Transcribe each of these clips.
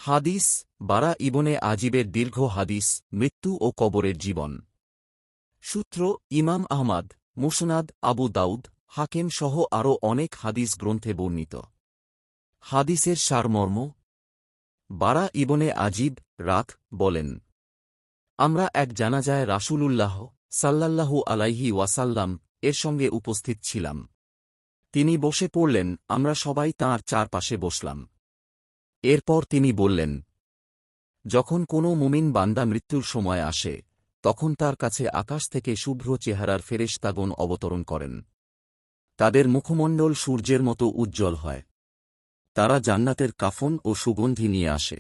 হাদিস বারা ইবনে আজিবের দীর্ঘ হাদিস মৃত্যু ও কবরের জীবন। সূত্র ইমাম আহমদ, মুসনাদ, আবু দাউদ, হাকেম সহ আরও অনেক হাদিস গ্রন্থে বর্ণিত। হাদিসের সারমর্ম। বারা ইবনে আজিব রাত বলেন, আমরা এক জানাজায় রাসূলুল্লাহ সাল্লাল্লাহু আলাইহি ওয়াসাল্লাম এর সঙ্গে উপস্থিত ছিলাম। তিনি বসে পড়লেন, আমরা সবাই তাঁর চারপাশে বসলাম। এরপর তিনি বললেন, যখন কোনো মুমিন বান্দা মৃত্যুর সময় আসে, তখন তার কাছে আকাশ থেকে শুভ্র চেহারার ফেরেশতাগণ অবতরণ করেন। তাদের মুখমণ্ডল সূর্যের মতো উজ্জ্বল হয়। তারা জান্নাতের কাফন ও সুগন্ধি নিয়ে আসে।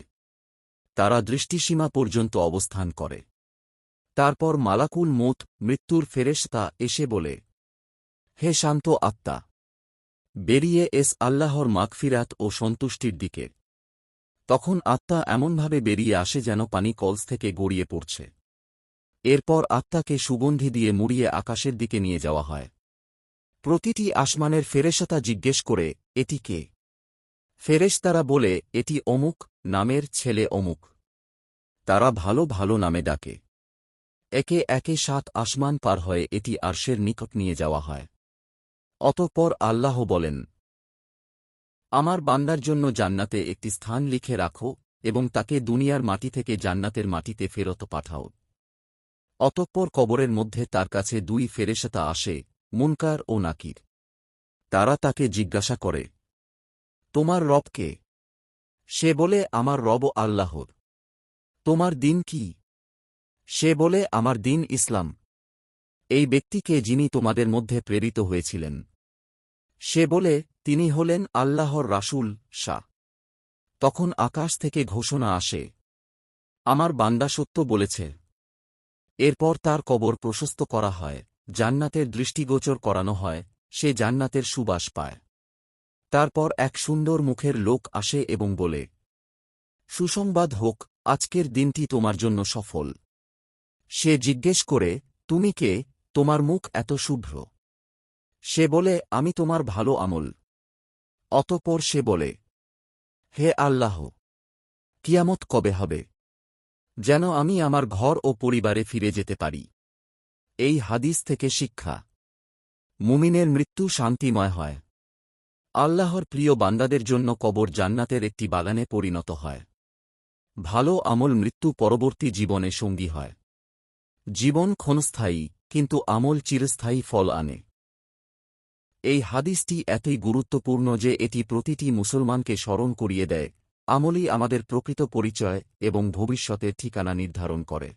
তারা দৃষ্টিসীমা পর্যন্ত অবস্থান করে। তারপর মালাকুল মউত মৃত্যুর ফেরেশতা এসে বলে, হে শান্ত আত্মা, বেরিয়ে এস আল্লাহর মাগফিরাত ও সন্তুষ্টির দিকে। তখন আত্মা এমনভাবে বেরিয়ে আসে যেন পানি কলস থেকে গড়িয়ে পড়ছে। এরপর আত্মাকে সুগন্ধি দিয়ে মুড়িয়ে আকাশের দিকে নিয়ে যাওয়া হয়। প্রতিটি আসমানের ফেরেশতা জিজ্ঞেস করে, এটি কে? ফেরেশতারা বলে, এটি অমুক নামের ছেলে অমুক। তারা ভালো ভালো নামে ডাকে। একে একে 7 আসমান পার হয়ে এটি আরশের নিকট নিয়ে যাওয়া হয়। অতঃপর আল্লাহ বলেন, আমার বান্দার জন্য জান্নাতে একটি স্থান লিখে রাখো এবং তাকে দুনিয়ার মাটি থেকে জান্নাতের মাটিতে ফেরত পাঠাও। অতঃপর কবরের মধ্যে তার কাছে 2 ফেরেশতা আসে, মুনকার ও নাকির। তারা তাকে জিজ্ঞাসা করে, তোমার রব কে? সে বলে, আমার রব আল্লাহর। তোমার দিন কি? সে বলে, আমার দিন ইসলাম। এই ব্যক্তিকে যিনি তোমাদের মধ্যে প্রেরিত হয়েছিলেন? সে বলে, তিনি হলেন আল্লাহর রাসূল শাহ। তখন আকাশ থেকে ঘোষণা আসে, আমার বান্দা সত্য বলেছে। এরপর তার কবর প্রশস্ত করা হয়, জান্নাতের দৃষ্টিগোচর করানো হয়, সে জান্নাতের সুবাস পায়। তারপর এক সুন্দর মুখের লোক আসে এবং বলে, সুসংবাদ হোক, আজকের দিনটি তোমার জন্য সফল। সে জিজ্ঞেস করে, তুমি কে, তোমার মুখ এত শুভ্র? সে বলে, আমি তোমার ভালো আমল। অতঃপর সে বলে, হে আল্লাহ, কিয়ামত কবে হবে, যেন আমি আমার ঘর ও পরিবারে ফিরে যেতে পারি। এই হাদিস থেকে শিক্ষা। মুমিনের মৃত্যু শান্তিময় হয়। আল্লাহর প্রিয় বান্দাদের জন্য কবর জান্নাতের একটি বাগানে পরিণত হয়। ভালো আমল মৃত্যু পরবর্তী জীবনে সঙ্গী হয়। জীবন ক্ষণস্থায়ী, কিন্তু আমল চিরস্থায়ী ফল আনে। এই হাদিসটি এতই গুরুত্বপূর্ণ যে এটি প্রতিটি মুসলমানকে স্মরণ করিয়ে দেয়, আমলই আমাদের প্রকৃত পরিচয় এবং ভবিষ্যতের ঠিকানা নির্ধারণ করে।